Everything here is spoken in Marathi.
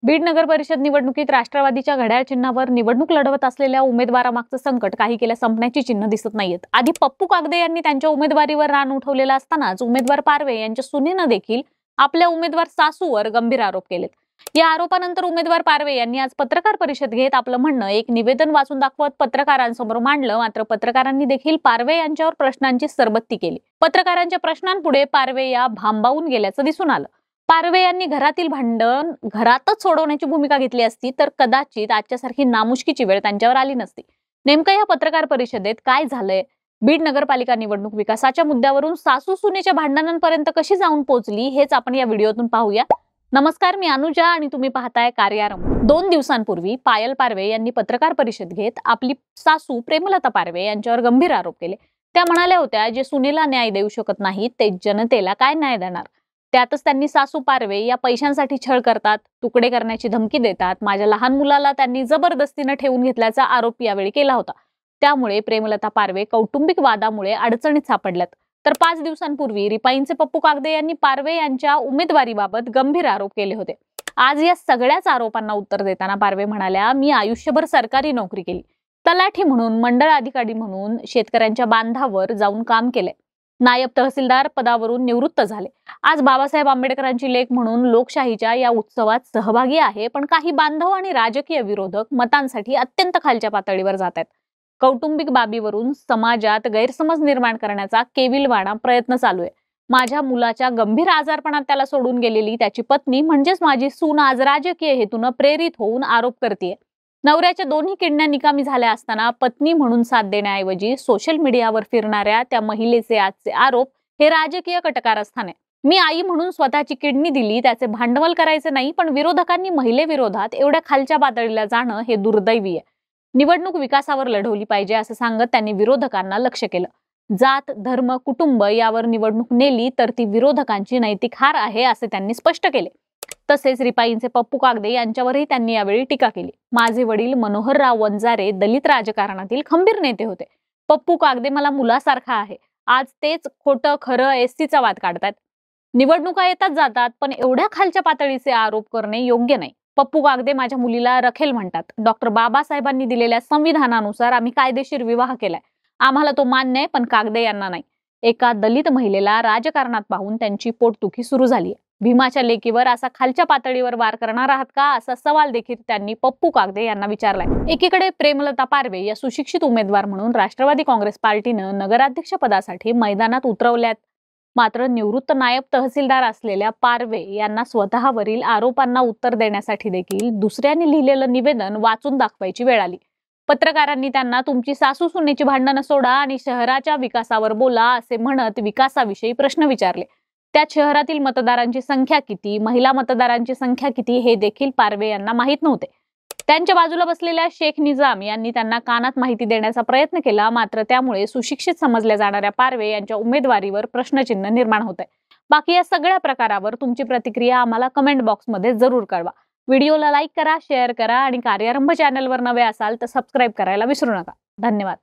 बीड नगर परिषद निवडणुकीत राष्ट्रवादीच्या घड्याळ चिन्हावर निवडणूक लढवत असलेल्या उमेदवारामागचं संकट काही केल्या संपण्याची चिन्ह दिसत नाहीयेत। आधी पप्पू कागदे यांनी त्यांच्या उमेदवारीवर रान उठवलेला असतानाच उमेदवार पारवे यांच्या सुनेनं देखील आपल्या उमेदवार सासूवर गंभीर आरोप केलेत। या आरोपानंतर उमेदवार पारवे यांनी आज पत्रकार परिषद घेत आपलं म्हणणं एक निवेदन वाचून दाखवत पत्रकारांसमोर मांडलं। मात्र पत्रकारांनी देखील पारवे यांच्यावर प्रश्नांची सरबत्ती केली। पत्रकारांच्या प्रश्नांपुढे पारवे या भांबावून गेल्याचं दिसून आलं। पारवे यांनी घरातील भांडण घरातच सोडवण्याची भूमिका घेतली असती तर कदाचित आजच्यासारखी नामुष्कीची वेळ त्यांच्यावर आली नसती। नेमकं या पत्रकार परिषदेत काय झालंय, बीड नगरपालिका निवडणूक विकासाच्या मुद्द्यावरून सासू सुनेच्या भांडणांपर्यंत कशी जाऊन पोहोचली हेच आपण या व्हिडिओतून पाहूया। नमस्कार, मी अनुजा आणि तुम्ही पाहताय कार्यारंभ। 2 दिवसांपूर्वी पायल पारवे यांनी पत्रकार परिषद घेत आपली सासू प्रेमलता पारवे यांच्यावर गंभीर आरोप केले। त्या म्हणाल्या होत्या, जे सुनेला न्याय देऊ शकत नाहीत ते जनतेला काय न्याय देणार। त्यातच त्यांनी सासू पारवे या पैशांसाठी छळ करतात, तुकडे करण्याची धमकी देतात, माझ्या लहान मुलाला त्यांनी जबरदस्तीने ठेवून घेतल्याचा आरोप यावेळी केला होता। त्यामुळे प्रेमलता पारवे कौटुंबिक वादामुळे अडचणीत सापडल्यात। तर 5 दिवसांपूर्वी रिपाईंचे पप्पू कागदे यांनी पारवे यांच्या उमेदवारीबाबत गंभीर आरोप केले होते। आज या सगळ्याच आरोपांना उत्तर देताना पारवे म्हणाल्या, मी आयुष्यभर सरकारी नोकरी केली, तलाठी म्हणून, मंडळ अधिकारी म्हणून शेतकऱ्यांच्या बांधावर जाऊन काम केले, नायब तहसीलदार पदावरून निवृत्त झाले। आज बाबासाहेब आंबेडकरांची लेक म्हणून लोकशाहीच्या या उत्सवात सहभागी आहे, पण काही बांधव आणि राजकीय विरोधक मतांसाठी अत्यंत खालच्या पातळीवर जात आहेत। कौटुंबिक बाबीवरून समाजात गैरसमज निर्माण करण्याचा केविलवाणा प्रयत्न चालू आहे। माझ्या मुलाच्या गंभीर आजारपणात त्याला सोडून गेलेली त्याची पत्नी म्हणजेच माझी सून आज राजकीय हेतून प्रेरित होऊन आरोप करते। नवऱ्याच्या दोन्ही किडण्या निकामी झाल्या असताना पत्नी म्हणून साथ देण्याऐवजी सोशल मीडियावर फिरणाऱ्या त्या महिलेचे आजचे आरोप हे राजकीय कटकारस्थान आहे। मी आई म्हणून स्वतःची किडनी दिली, त्याचे भांडवल करायचे नाही, पण विरोधकांनी महिलेविरोधात एवढ्या खालच्या पातळीला जाणं हे दुर्दैवी आहे। निवडणूक विकासावर लढवली पाहिजे असं सांगत त्यांनी विरोधकांना लक्ष केलं। जात, धर्म, कुटुंब यावर निवडणूक नेली तर ती विरोधकांची नैतिक हार आहे असे त्यांनी स्पष्ट केले। तसेच रिपाईंचे पप्पू कागदे यांच्यावरही त्यांनी यावेळी टीका केली। माझे वडील मनोहरराव वंजारे दलित राजकारणातील खंबीर नेते होते। पप्पू कागदे मला मुलासारखा आहे, आज तेच खोटं खरं एसटीचा वाद काढतात। निवडणुका येतात जातात, पण एवढ्या खालच्या पातळीचे आरोप करणे योग्य नाही। पप्पू कागदे माझ्या मुलीला रखेल म्हणतात। डॉक्टर बाबासाहेबांनी दिलेल्या संविधानानुसार आम्ही कायदेशीर विवाह केलाय, आम्हाला तो मान्य आहे, पण कागदे यांना नाही। एका दलित महिलेला राजकारणात पाहून त्यांची पोटदुखी सुरू झाली आहे। भीमाच्या लेकीवर असा खालच्या पातळीवर वार करणार आहात का, असा सवाल देखील त्यांनी पप्पू कागदे यांना विचारलाय। एकीकडे प्रेमलता पारवे या सुशिक्षित उमेदवार म्हणून राष्ट्रवादी काँग्रेस पार्टीनं नगराध्यक्ष पदासाठी मैदानात उतरवल्यात। मात्र निवृत्त नायब तहसीलदार असलेल्या पारवे यांना स्वतःवरील आरोपांना उत्तर देण्यासाठी देखील दुसऱ्यांनी लिहिलेलं निवेदन वाचून दाखवायची वेळ आली। पत्रकारांनी त्यांना तुमची सासू सुनेची भांडणं सोडा आणि शहराच्या विकासावर बोला असे म्हणत विकासाविषयी प्रश्न विचारले। त्यात शहरातील मतदारांची संख्या किती, महिला मतदारांची संख्या किती हे देखील पारवे यांना माहीत नव्हते। त्यांच्या बाजूला बसलेल्या शेख निजाम यांनी त्यांना कानात माहिती देण्याचा प्रयत्न केला। मात्र त्यामुळे सुशिक्षित समजल्या जाणाऱ्या पारवे यांच्या उमेदवारीवर प्रश्नचिन्ह निर्माण होत आहे। बाकी या सगळ्या प्रकारावर तुमची प्रतिक्रिया आम्हाला कमेंट बॉक्समध्ये जरूर कळवा। व्हिडिओला लाईक करा, शेअर करा आणि कार्यारंभ चॅनलवर नवे असाल तर सबस्क्राईब करायला विसरू नका। धन्यवाद।